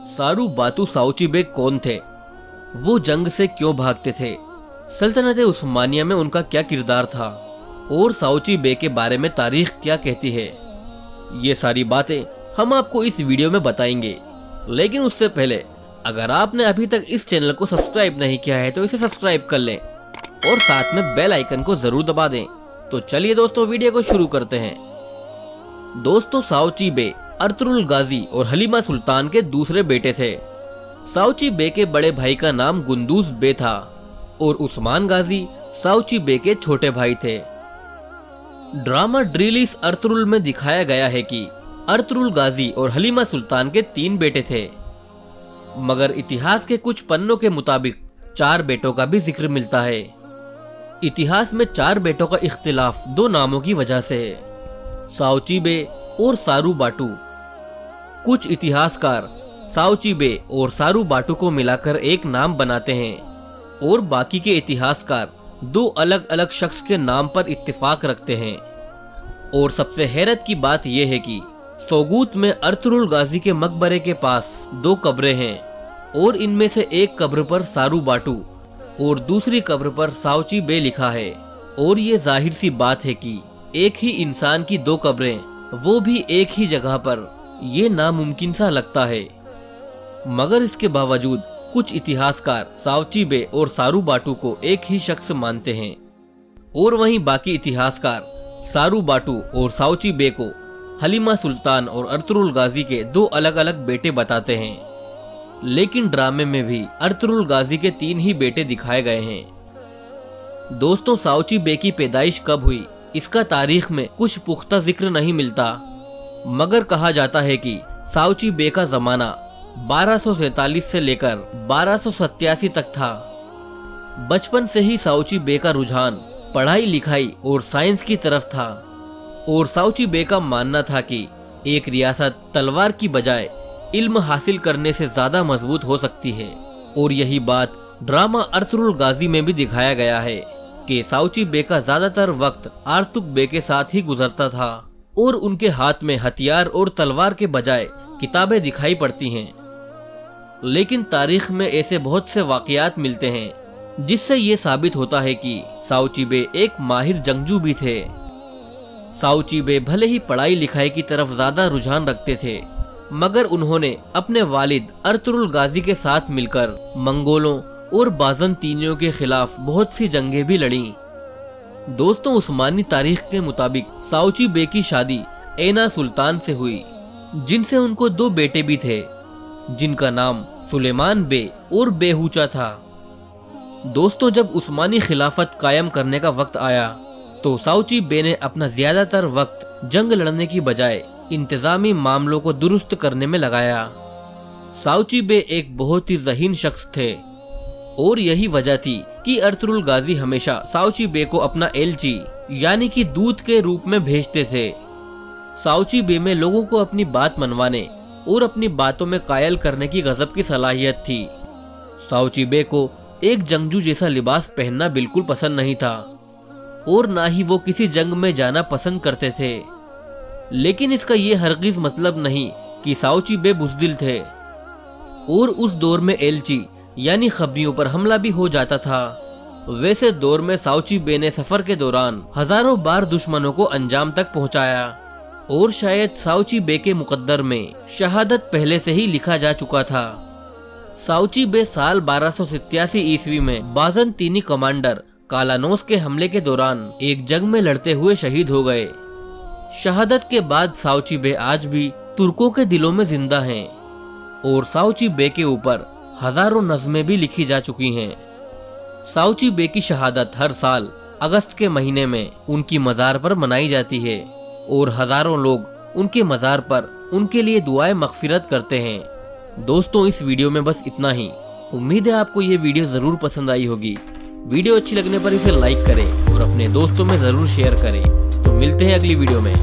सारू बातू साओची बेग कौन थे, वो जंग से क्यों भागते थे, सल्तनत उस्मानिया में उनका क्या किरदार था और साओची बेग के बारे में तारीख क्या कहती है, ये सारी बातें हम आपको इस वीडियो में बताएंगे। लेकिन उससे पहले अगर आपने अभी तक इस चैनल को सब्सक्राइब नहीं किया है तो इसे सब्सक्राइब कर लें और साथ में बेल आइकन को जरूर दबा दें। तो चलिए दोस्तों वीडियो को शुरू करते हैं। दोस्तों, साओची बेग अर्तुरुल गाजी और हलीमा सुल्तान के दूसरे बेटे थे। साओची बेग के बड़े भाई का नाम गुंदूज बे था और उस्मान गाजी साओची बेग के छोटे भाई थे। ड्रामा ड्रिलिस अर्तुरुल में दिखाया गया है कि अर्तुरुल गाजी और हलीमा सुल्तान के 3 बेटे थे, मगर इतिहास के कुछ पन्नों के मुताबिक 4 बेटों का भी जिक्र मिलता है। इतिहास में 4 बेटों का इख्तिलाफ 2 नामों की वजह से है, साओची बेग और सारू बाटू। कुछ इतिहासकार साओची बेग और सारू बाटू को मिलाकर एक नाम बनाते हैं और बाकी के इतिहासकार 2 अलग अलग शख्स के नाम पर इत्तेफाक रखते हैं। और सबसे हैरत की बात यह है कि सोगूत में अर्तुरुल गाजी के मकबरे के पास 2 कब्रें हैं और इनमें से एक कब्र पर सारू बाटू और दूसरी कब्र पर साओची बेग लिखा है। और ये जाहिर सी बात है कि एक ही इंसान की 2 कब्रें, वो भी एक ही जगह पर, ये नामुमकिन सा लगता है। मगर इसके बावजूद कुछ इतिहासकार साओची बेग और सारू बाटू को एक ही शख्स मानते हैं और वहीं बाकी इतिहासकार सारू बाटू और साओची बेग को हलीमा सुल्तान और अर्तुरुल गाजी के 2 अलग अलग बेटे बताते हैं। लेकिन ड्रामे में भी अर्तुरुल गाजी के 3 ही बेटे दिखाए गए हैं। दोस्तों, साओची बेग की पैदाइश कब हुई इसका तारीख में कुछ पुख्ता जिक्र नहीं मिलता, मगर कहा जाता है कि साओची बेग का जमाना 1247 से लेकर 1287 तक था। बचपन से ही साओची बेग का रुझान पढ़ाई लिखाई और साइंस की तरफ था और साओची बेग का मानना था कि एक रियासत तलवार की बजाय इल्म हासिल करने से ज्यादा मजबूत हो सकती है। और यही बात ड्रामा अर्तुरुल गाजी में भी दिखाया गया है कि साओची बेग का ज्यादातर वक्त आर्तुक बेग के साथ ही गुजरता था और उनके हाथ में हथियार और तलवार के बजाय किताबें दिखाई पड़ती हैं। लेकिन तारीख में ऐसे बहुत से वाकयात मिलते हैं जिससे ये साबित होता है कि साओची बेग एक माहिर जंगजू भी थे। साओची बेग भले ही पढ़ाई लिखाई की तरफ ज्यादा रुझान रखते थे, मगर उन्होंने अपने वालिद अर्तुरुल गाजी के साथ मिलकर मंगोलों और बाज़ंतीनियों के खिलाफ बहुत सी जंगें भी लड़ी। दोस्तों, उस्मानी तारीख के मुताबिक साओची बेग की शादी ऐना सुल्तान से हुई, जिनसे उनको 2 बेटे भी थे, जिनका नाम सुलेमान बेग और बेहूचा था। दोस्तों, जब उस्मानी खिलाफत कायम करने का वक्त आया तो साओची बेग ने अपना ज्यादातर वक्त जंग लड़ने की बजाय इंतजामी मामलों को दुरुस्त करने में लगाया। साओची बेग एक बहुत ही ज़हीन शख्स थे और यही वजह थी कि अर्तुरुल गाजी हमेशा साओची बेग को अपना एलची यानी कि दूत के रूप में भेजते थे। साओची बेग में लोगों को अपनी बात मनवाने और अपनी बातों में कायल करने की गजब की सलाहियत थी। साओची बेग को एक जंगजू जैसा लिबास पहनना बिल्कुल पसंद नहीं था और ना ही वो किसी जंग में जाना पसंद करते थे। लेकिन इसका ये हरगिज मतलब नहीं कि साओची बेग बुज़दिल थे और उस दौर में एलची यानी खबरियों पर हमला भी हो जाता था। वैसे दौर में साओची बेग ने सफर के दौरान हजारों बार दुश्मनों को अंजाम तक पहुंचाया और शायद साओची बेग के मुकद्दर में शहादत पहले से ही लिखा जा चुका था। साओची बेग साल 1287 ईस्वी में बाज़ंतीनी कमांडर कालानोस के हमले के दौरान एक जंग में लड़ते हुए शहीद हो गए। शहादत के बाद साओची बेग आज भी तुर्कों के दिलों में जिंदा हैं और साओची बेग के ऊपर हजारों नज़में भी लिखी जा चुकी हैं। साओची बेग की शहादत हर साल अगस्त के महीने में उनकी मज़ार पर मनाई जाती है और हजारों लोग उनके मज़ार पर उनके लिए दुआएं मग़फ़िरत करते हैं। दोस्तों, इस वीडियो में बस इतना ही। उम्मीद है आपको ये वीडियो ज़रूर पसंद आई होगी। वीडियो अच्छी लगने पर इसे लाइक करें और अपने दोस्तों में ज़रूर शेयर करें। तो मिलते हैं अगली वीडियो में।